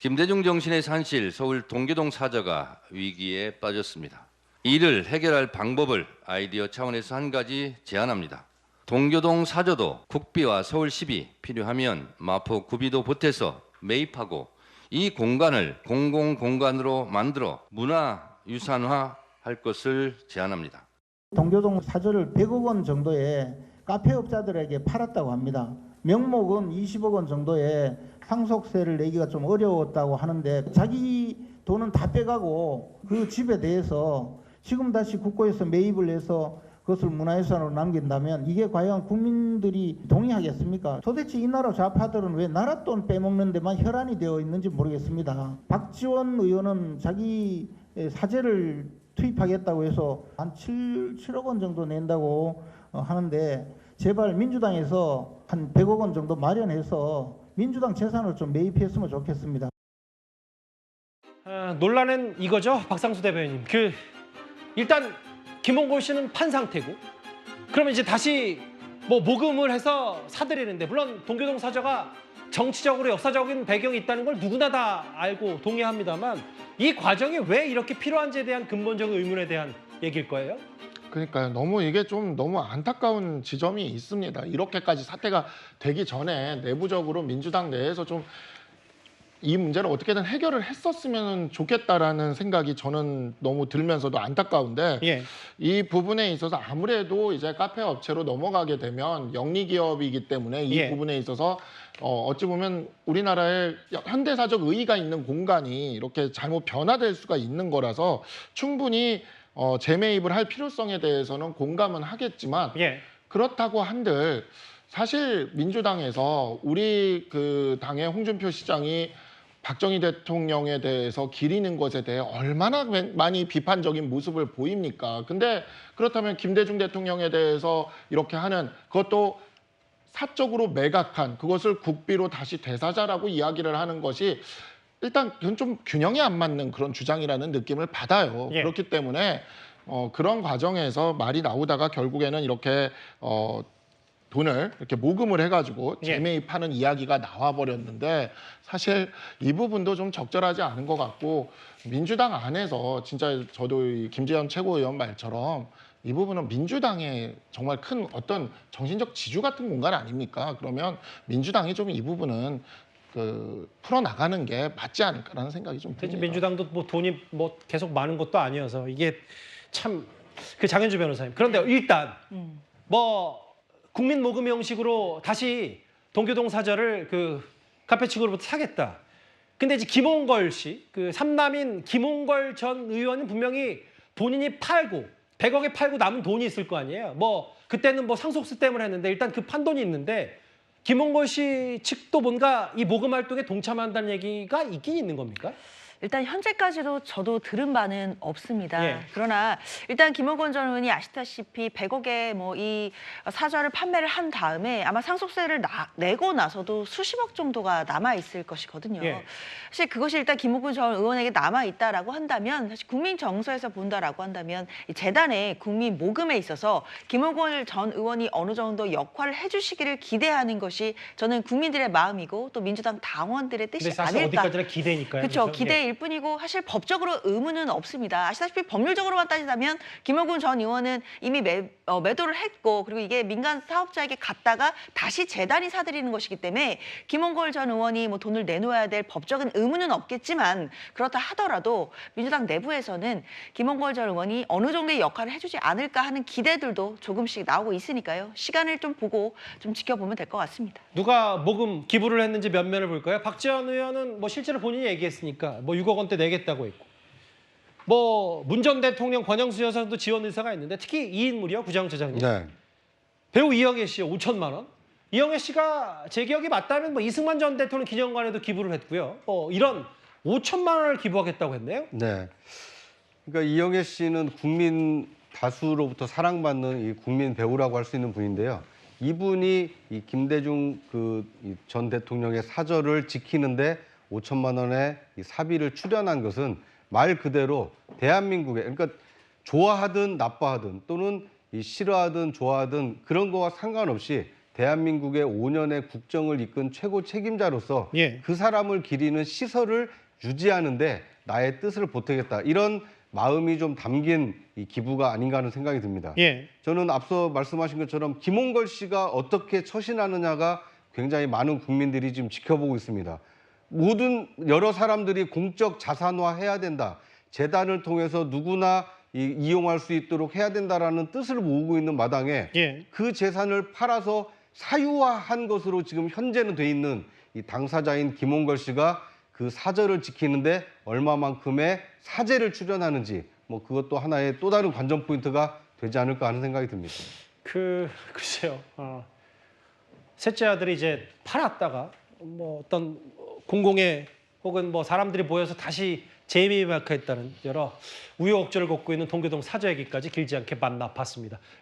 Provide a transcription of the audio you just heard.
김대중 정신의 산실 서울 동교동 사저가 위기에 빠졌습니다. 이를 해결할 방법을 아이디어 차원에서 한 가지 제안합니다. 동교동 사저도 국비와 서울시비 필요하면 마포 구비도 보태서 매입하고 이 공간을 공공공간으로 만들어 문화유산화할 것을 제안합니다. 동교동 사저를 100억 원 정도의 카페업자들에게 팔았다고 합니다. 명목은 20억 원 정도의 상속세를 내기가 좀 어려웠다고 하는데 자기 돈은 다 빼가고 그 집에 대해서 지금 다시 국고에서 매입을 해서 그것을 문화유산으로 남긴다면 이게 과연 국민들이 동의하겠습니까? 도대체 이 나라 좌파들은 왜 나라 돈 빼먹는 데만 혈안이 되어 있는지 모르겠습니다. 박지원 의원은 자기 사재를 투입하겠다고 해서 한 7억 원 정도 낸다고 하는데 제발 민주당에서 한 100억 원 정도 마련해서 민주당 재산을 좀 매입했으면 좋겠습니다. 논란은 이거죠, 박상수 대변인님. 일단 김홍걸 씨는 판 상태고, 그러면 이제 다시 모금을 해서 사들이는데, 물론 동교동 사저가 정치적으로 역사적인 배경이 있다는 걸 누구나 다 알고 동의합니다만 이 과정이 왜 이렇게 필요한지에 대한 근본적인 의문에 대한 얘기일 거예요. 그러니까요. 이게 좀 너무 안타까운 지점이 있습니다. 이렇게까지 사태가 되기 전에 내부적으로 민주당 내에서 좀 이 문제를 어떻게든 해결을 했었으면 좋겠다라는 생각이 저는 너무 들면서도 안타까운데, 예. 이 부분에 있어서 아무래도 이제 카페 업체로 넘어가게 되면 영리 기업이기 때문에 이 예. 부분에 있어서 어찌 보면 우리나라의 현대사적 의의가 있는 공간이 이렇게 잘못 변화될 수가 있는 거라서 충분히 재매입을 할 필요성에 대해서는 공감은 하겠지만, 예. 그렇다고 한들 사실 민주당에서 우리 그 당의 홍준표 시장이 박정희 대통령에 대해서 기리는 것에 대해 얼마나 많이 비판적인 모습을 보입니까? 근데 그렇다면 김대중 대통령에 대해서 이렇게 하는, 그것도 사적으로 매각한 그것을 국비로 다시 되사자라고 이야기를 하는 것이 일단 그건 좀 균형이 안 맞는 그런 주장이라는 느낌을 받아요. 예. 그렇기 때문에 그런 과정에서 말이 나오다가 결국에는 이렇게 돈을 이렇게 모금을 해가지고 예. 재매입하는 이야기가 나와버렸는데, 사실 이 부분도 좀 적절하지 않은 것 같고, 민주당 안에서 진짜 저도 이 김재현 최고위원 말처럼 이 부분은 민주당의 정말 큰 어떤 정신적 지주 같은 공간 아닙니까? 그러면 민주당이 좀 이 부분은 풀어나가는 게 맞지 않을까라는 생각이 좀 듭니다. 민주당도 돈이 계속 많은 것도 아니어서 이게 참, 장현주 변호사님. 그런데 일단 국민 모금 형식으로 다시 동교동 사저를 카페 측으로부터 사겠다. 근데 이제 김홍걸 씨, 삼남인 김홍걸 전 의원은 분명히 본인이 팔고 100억에 팔고 남은 돈이 있을 거 아니에요. 그때는 상속세 때문에 했는데 일단 그 판돈이 있는데, 김홍걸 씨 측도 뭔가 이 모금 활동에 동참한다는 얘기가 있긴 있는 겁니까? 일단 현재까지도 저도 들은 바는 없습니다. 예. 그러나 일단 김홍건 전 의원이 아시다시피 100억에 이 사저를 판매를 한 다음에 아마 상속세를 내고 나서도 수십억 정도가 남아 있을 것이거든요. 예. 사실 그것이 일단 김홍건 전 의원에게 남아 있다라고 한다면, 사실 국민 정서에서 본다라고 한다면 이 재단의 국민 모금에 있어서 김홍건 전 의원이 어느 정도 역할을 해주시기를 기대하는 것이 저는 국민들의 마음이고 또 민주당 당원들의 뜻이 근데 사실 아닐까. 어디까지나 기대니까요. 그렇죠. 기대일 뿐이고 사실 법적으로 의무는 없습니다. 아시다시피 법률적으로만 따지자면 김홍근 전 의원은 이미 매도를 했고, 그리고 이게 민간 사업자에게 갔다가 다시 재단이 사들이는 것이기 때문에 김홍걸 전 의원이 돈을 내놓아야 될 법적인 의무는 없겠지만, 그렇다 하더라도 민주당 내부에서는 김홍걸 전 의원이 어느 정도의 역할을 해주지 않을까 하는 기대들도 조금씩 나오고 있으니까요. 시간을 좀 보고 좀 지켜보면 될 것 같습니다. 누가 모금 기부를 했는지 면면을 볼까요? 박지원 의원은 실제로 본인이 얘기했으니까 6억 원대 내겠다고 했고, 문 전 대통령 권영수 여사도 지원 의사가 있는데, 특히 이 인물이요, 구장처장님. 네. 배우 이영애 씨요, 5천만 원. 이영애 씨가 제 기억이 맞다면 이승만 전 대통령 기념관에도 기부를 했고요. 이런 5천만 원을 기부하겠다고 했네요. 네. 그러니까 이영애 씨는 국민 다수로부터 사랑받는 이 국민 배우라고 할 수 있는 분인데요. 이분이 이 김대중 전 대통령의 사저를 지키는데 5천만 원의 이 사비를 출연한 것은 말 그대로 대한민국에, 그러니까 좋아하든 나빠하든 또는 이 싫어하든 좋아하든 그런 거와 상관없이 대한민국의 5년의 국정을 이끈 최고 책임자로서 예. 그 사람을 기리는 시설을 유지하는데 나의 뜻을 보태겠다. 이런 마음이 좀 담긴 이 기부가 아닌가 하는 생각이 듭니다. 예. 저는 앞서 말씀하신 것처럼 김홍걸 씨가 어떻게 처신하느냐가 굉장히 많은 국민들이 지금 지켜보고 있습니다. 모든 여러 사람들이 공적 자산화해야 된다. 재단을 통해서 누구나 이용할 수 있도록 해야 된다라는 뜻을 모으고 있는 마당에 예. 그 재산을 팔아서 사유화한 것으로 지금 현재는 돼 있는 이 당사자인 김홍걸 씨가 그 사절을 지키는데 얼마만큼의 사재를 출연하는지 뭐 그것도 하나의 또 다른 관전 포인트가 되지 않을까 하는 생각이 듭니다. 글쎄요. 셋째 아들이 이제 팔았다가 뭐 어떤 공공의 혹은 뭐 사람들이 모여서 다시 재매입했다는 여러 우여곡절을 겪고 있는 동교동 사저 얘기까지 길지 않게 만나봤습니다.